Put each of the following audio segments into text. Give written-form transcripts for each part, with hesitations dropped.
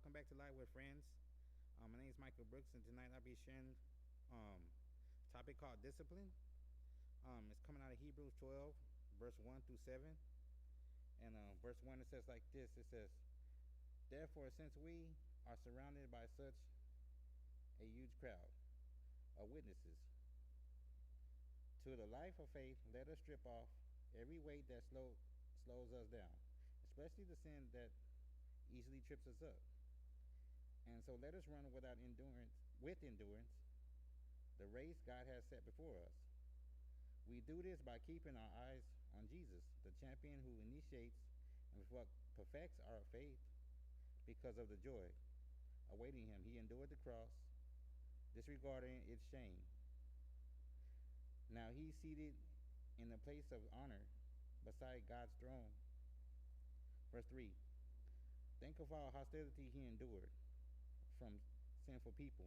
welcome back to Live with Friends. My name is Michael Brooks, and tonight I'll be sharing a topic called discipline. It's coming out of Hebrews 12, verse 1 through 7. And verse 1 it says like this: it says, "Therefore, since we are surrounded by such a huge crowd of witnesses to the life of faith, let us strip off every weight that slows us down, especially the sin that easily trips us up. And so let us run with endurance, the race God has set before us. We do this by keeping our eyes on Jesus, the champion who initiates and perfects our faith. Because of the joy awaiting him, he endured the cross, disregarding its shame. Now he's seated in the place of honor beside God's throne." Verse 3: "Think of all hostility he endured from sinful people.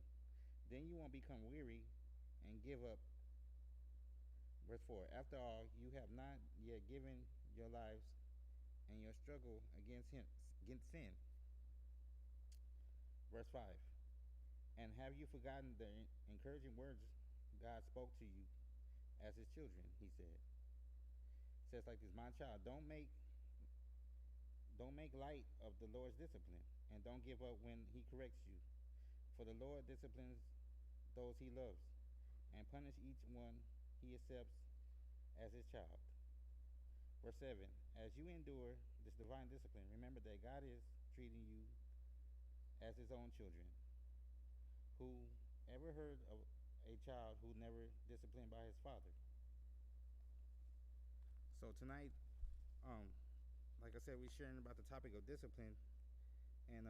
Then you won't become weary and give up." Verse 4: "After all, you have not yet given your lives and your struggle against sin." Verse 5: "And have you forgotten the encouraging words God spoke to you as his children?" He said. It says like this: "My child, don't make light of the Lord's discipline, and don't give up when he corrects you. For the Lord disciplines those he loves, and punishes each one he accepts as his child." Verse 7: "As you endure this divine discipline, remember that God is treating you as his own children. Who ever heard of a child who never disciplined by his father?" So tonight, um, like I said, we're sharing about the topic of discipline. And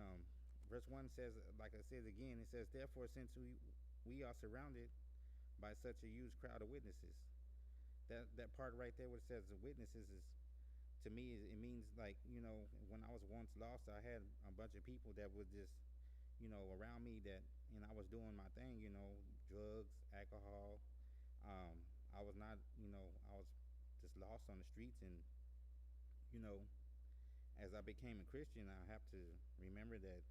verse 1 says, like I said again, it says, "Therefore, since we are surrounded by such a huge crowd of witnesses." That part right there where it says the witnesses is, to me, it means like, when I was once lost, I had a bunch of people that would just, around me that, I was doing my thing, drugs, alcohol. I was not, I was just lost on the streets. And, you know, as I became a Christian, I have to remember that,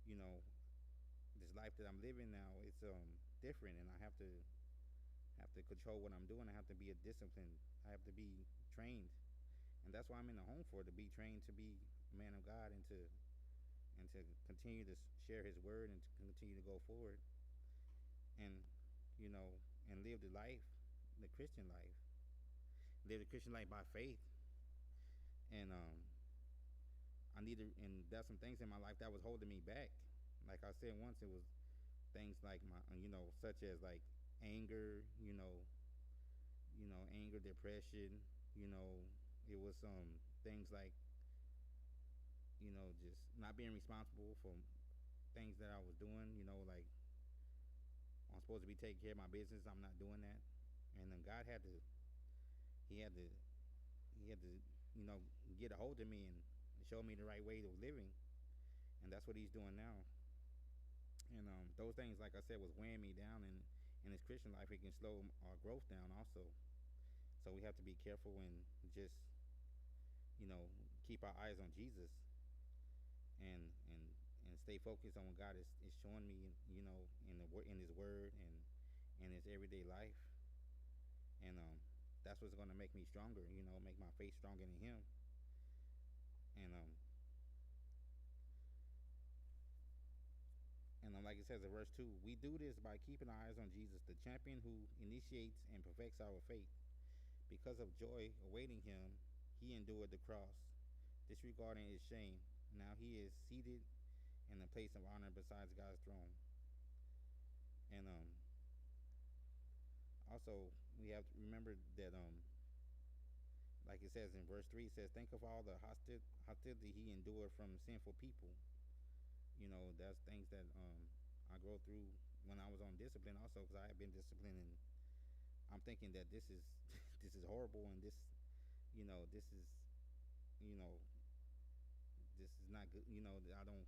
you know, this life that I'm living now, it's different, and I have to control what I'm doing. I have to be a disciplined. I have to be trained, and that's why I'm in the home for, to be trained to be a man of God, and to continue to share His word, and to continue to go forward, and and live the life, the Christian life, live the Christian life by faith. And and there's some things in my life that was holding me back. Like I said once, it was things like my, such as like anger, anger, depression. It was some things like, just not being responsible for things that I was doing. Like I'm supposed to be taking care of my business, I'm not doing that. And then God he had to, he had to, get a hold of me and show me the right way of living, and that's what He's doing now. And those things, like I said, was weighing me down, and in this Christian life, it can slow our growth down also. So we have to be careful and just, keep our eyes on Jesus, and stay focused on what God is showing me, in His Word, and in His everyday life. And that's what's going to make me stronger. Make my faith stronger in Him. And like it says in verse 2, "We do this by keeping our eyes on Jesus, the champion who initiates and perfects our faith. Because of joy awaiting him, he endured the cross, disregarding its shame. Now he is seated in the place of honor beside God's throne." And also, we have to remember that, like it says in verse 3, it says, "Think of all the hostility he endured from sinful people." That's things that I go through when I was on discipline also, because I have been disciplined, and I'm thinking that this is this is horrible, and this is, you know this is not good. I don't,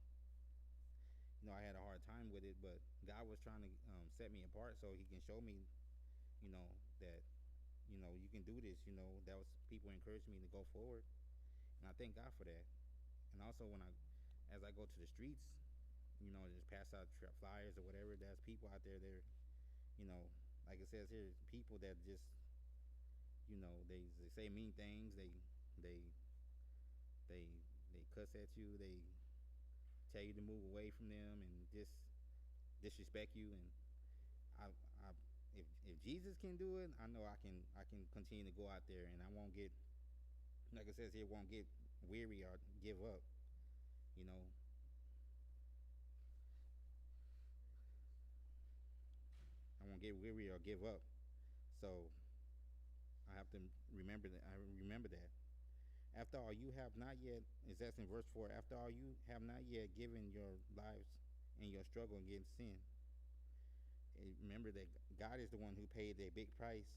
I had a hard time with it, but God was trying to set me apart so He can show me, that, you can do this. That was, people encouraged me to go forward, and I thank God for that. And also, when I as I go to the streets, just pass out flyers or whatever. There's people out there. They're, you know, like it says here, people that just, they say mean things. They they they cuss at you. They tell you to move away from them and just disrespect you. And I, I if Jesus can do it, I know I can continue to go out there and I won't get, like it says here, won't get weary or give up. You know, I won't get weary or give up. So I have to remember that. I remember that. After all, you have not yet. It says in verse 4. After all, you have not yet given your lives and your struggle against sin. Remember that God is the one who paid the big price.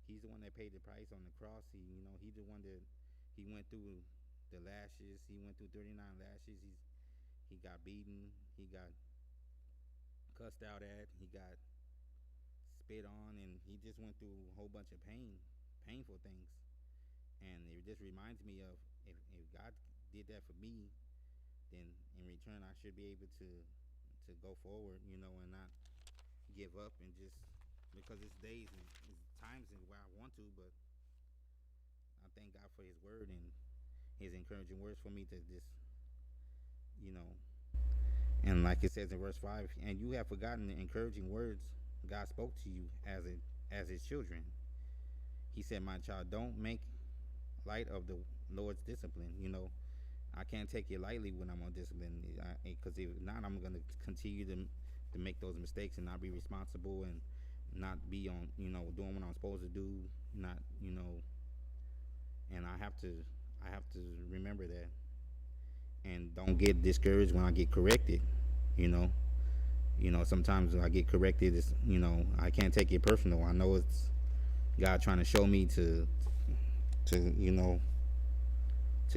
He's the one that paid the price on the cross. He's the one that he went through the lashes. He went through 39 lashes. He got beaten. He got cussed out at. He got spit on, and he just went through a whole bunch of painful things. And it just reminds me of, if God did that for me, then in return I should be able to go forward, and not give up, and just because it's days and it's times where I want to, but I thank God for His word and His encouraging words for me to just, you know, and like it says in verse 5, and you have forgotten the encouraging words God spoke to you as His children. He said, "My child, don't make light of the Lord's discipline." I can't take it lightly when I'm on discipline, because if not, I'm going to continue to make those mistakes and not be responsible and not be on, doing what I'm supposed to do, not, and I have to remember that, and don't get discouraged when I get corrected, you know. Sometimes when I get corrected, it's, I can't take it personal. I know it's God trying to show me to to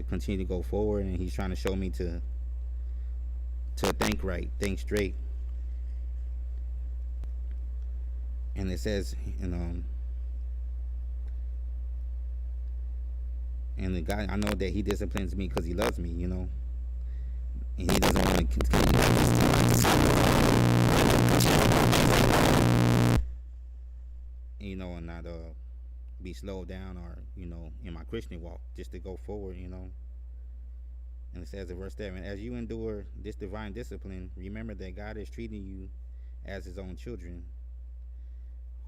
continue to go forward, and He's trying to show me to think right, think straight. And it says, and the guy, I know that He disciplines me because He loves me, and He doesn't want to continue, and not be slowed down, or in my Christian walk, just to go forward. And it says in verse 7, as you endure this divine discipline, remember that God is treating you as His own children.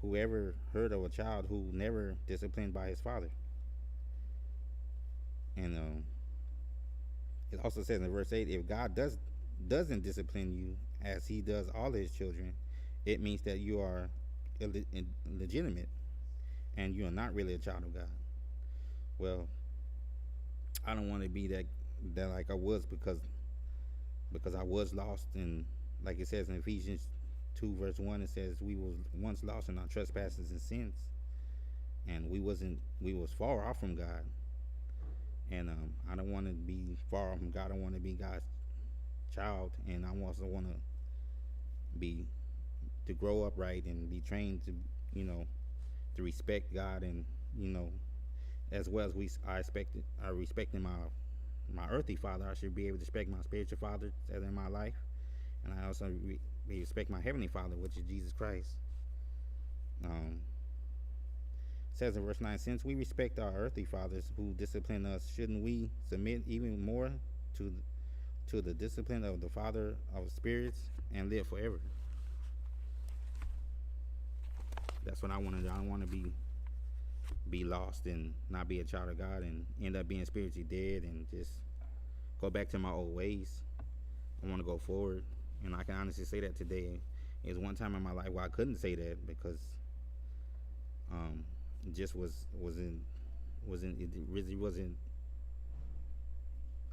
Whoever heard of a child who never disciplined by his father? And it also says in verse 8, if God doesn't discipline you as He does all His children, it means that you are illegitimate and you are not really a child of God. Well, I don't want to be that like I was, because I was lost. And like it says in Ephesians 2 verse 1, it says we was once lost in our trespasses and sins, and we was far off from God. And I don't want to be far off from God. I want to be God's child, and I also want to grow up right and be trained to to respect God, and as well as I respecting my earthly father, I should be able to respect my spiritual father that's in my life, and I also respect my heavenly Father, which is Jesus Christ. Says in verse 9, since we respect our earthly fathers who discipline us, shouldn't we submit even more to the discipline of the Father of spirits and live forever? That's what I want to do. I don't want to be lost and not be a child of God and end up being spiritually dead and just go back to my old ways. I want to go forward, and I can honestly say that today is one time in my life where I couldn't say that, because it just wasn't it really wasn't.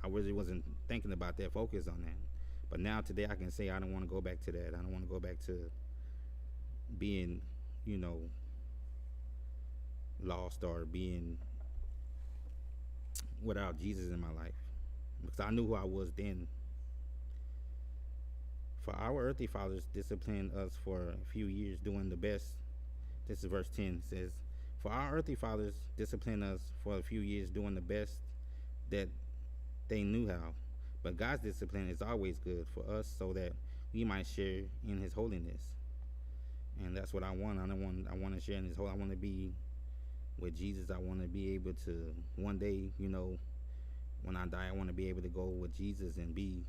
I really wasn't thinking about that, focus on that. But now today I can say I don't want to go back to that. I don't want to go back to being, lost or being without Jesus in my life, because I knew who I was then. For our earthly fathers disciplined us for a few years doing the best. This is verse 10. It says, for our earthly fathers disciplined us for a few years doing the best that they knew how. But God's discipline is always good for us so that we might share in his holiness. And that's what I want. I want to share in his whole. I want to be with Jesus. I want to be able to one day, when I die, I want to be able to go with Jesus and be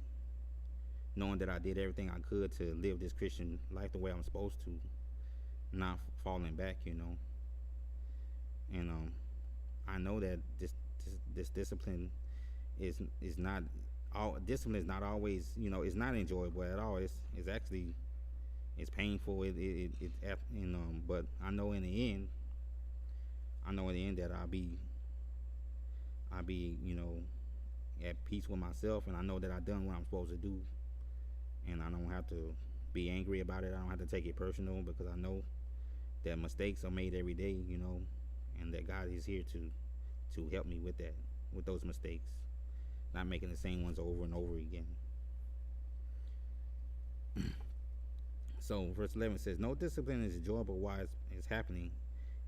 knowing that I did everything I could to live this Christian life the way I'm supposed to, not falling back. And I know that this discipline is not all discipline is not always it's not enjoyable at all. It's actually it's painful. But I know in the end that I'll be at peace with myself, and I know that I've done what I'm supposed to do, and I don't have to be angry about it. I don't have to take it personal because I know that mistakes are made every day, and that God is here to help me with those mistakes, not making the same ones over and over again. So verse 11 says, "No discipline is enjoyable while it's happening.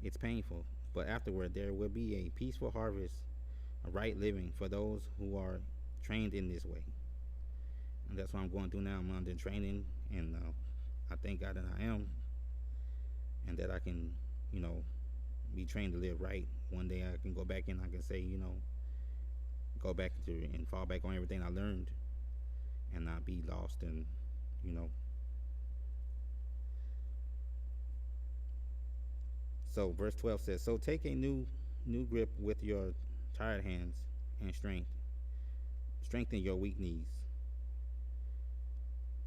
It's painful, but afterward there will be a peaceful harvest, a right living for those who are trained in this way." And that's what I'm going through now. I'm under training, and I thank God that I am, and that I can, be trained to live right. One day I can go back and I can say, go back to and fall back on everything I learned, and not be lost and, So verse 12 says, "So take a new grip with your tired hands and strengthen your weak knees."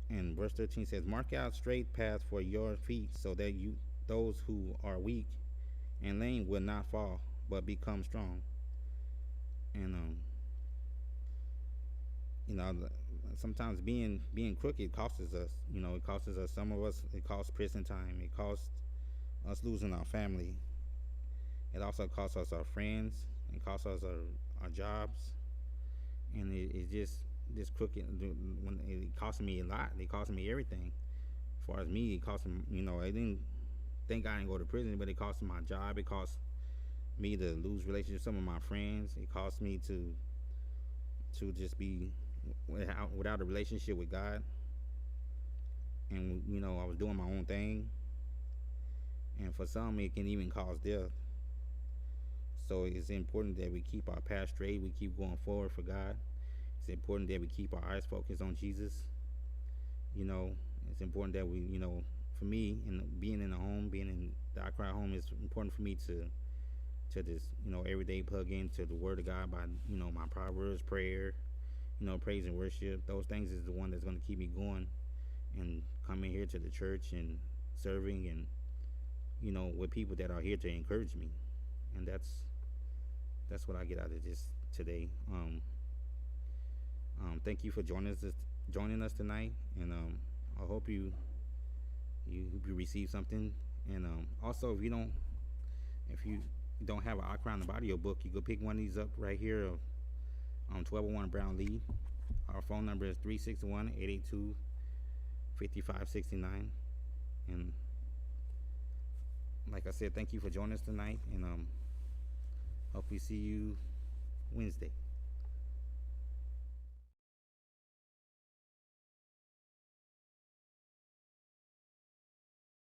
And verse 13 says, "Mark out straight paths for your feet so that those who are weak and lame will not fall, but become strong." And sometimes being crooked costs us. It costs us. Some of us, it costs prison time. It costs us losing our family. It also costs us our friends. It costs us our jobs. And it's just this crooked. When it cost me a lot, it cost me everything. As far as me, it cost me. I didn't. Thank God I didn't go to prison, but it cost me my job. It cost me to lose relationships with some of my friends. It cost me to just be without a relationship with God. And I was doing my own thing. And for some, it can even cause death. So it's important that we keep our path straight. We keep going forward for God. It's important that we keep our eyes focused on Jesus. It's important that we, for me, being in the home, being in the Accra home, it's important for me to just, every day plug into the Word of God by, my Proverbs, prayer, praise and worship. Those things is the one that's going to keep me going and coming here to the church and serving and, with people that are here to encourage me. And that's what I get out of this today. Thank you for joining us tonight, and I hope you receive something. And also, if you don't have an Accra in the Audio book, you go pick one of these up right here on 1201 Brown Lee. Our phone number is 361-882-5569. And like I said, thank you for joining us tonight, and hope we see you Wednesday.